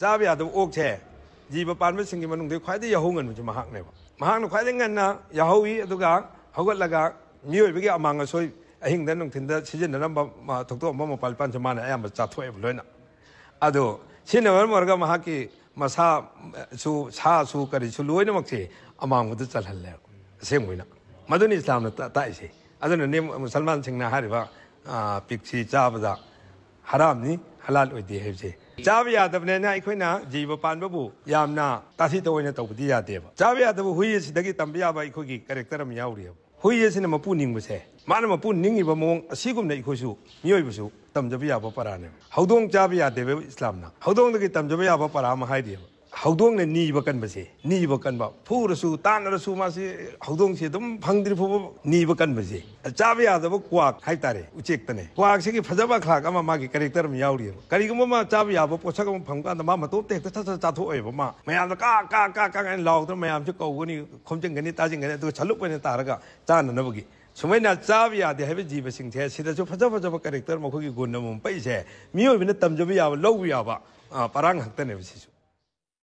จ้าไปอาตัวโอกแช่จีบปานไม่สิ่งที่มันนุ่งเดียวควายที่ยาหูเงินมันจะมาหักเนี่ยมาหักควายที่เงินนะยาหูอีตัวกางเขาก็ละกางมีไว้ไปกี่อามังก็ช่วยหิ้งเดินนุ่งถิ่นเดินชิ้นนั้นมาถูกตัวมาปัลปันจะมาเนี่ยไอ้มาจัดถ้วยไปเลยนะอะดูชิ้นนั้นมันก็มาหักกี่มาซาสู้กันสู้รวยนะมักสิอามังมันจะจัดหันแล้วเสียงไว้นะมาดูนี่อิสลามเนี่ยตายสิอะดูเนี่ยมุสลิมสิ่งนั้นหาหรือว่าปิกชีจ้าประดาฮารามนี่ฮัลลัลอุดีเฮฟซีจ้าวิยาตับเนี่ยนะอีกคนนะจีบปานบับูยามนะตาสิตัวเนี่ยตัวบุตรยาเดียบจ้าวิยาตับหุยสิดกิตัมบิยาบอีกคนกี่คาแรคเตอร์มีเอาเรียบหุยสิเนี่ยมาพูดนิ่งบุษย์มาเนี่ยมาพูดนิ่งอีบมองสิ่งกุมเนี่ยอีกคนสู้มีอะไรบุษย์ตัมจบิยาบปาราเนี่ยเขาดวงจ้าวิยาเดียบอิสลามนะเขาดวงตะกี้ตัมจบิยาบปารามาให้เดียบเขาดวงเนี่ยนีบกันบุษย์นีบกันบ่ผู้รสูตานรสูมาสิเขาดวงสิตุ้มพังดิผู้นีบกันบุษย์จ้าวิยาตับกวากให้ตาเร่อุเชกตันเนี่ยกวากสิกี่พระเจ้าบักขากอามากี่คาแรคเตอร์มีเอาเรียบการีกุมมาจ้าวิยาบปชกมันพังกันแต่มาตุ้มเตะถ้าจ้าทุ่ยผมมาไม่เอาก้ากันเราต้องไม่เอาจะกูนี่คมจังกันนี่ตาจังกันนี่ตัวฉลุไปในตาแล้วก็จ้าหนุ่มบุกี้สมัยนั้นจ้าวิยาเดี๋ยวให้ไปจีบสิ่งเช่สิแต่ช่วยพระเจ้าคาแรคเตอร์มันคุยกุนนมุมไปเช่มีอะไรเป็นตั้มจบิยาบเล่าวิยาบปารังหักตันเนี่ยสิ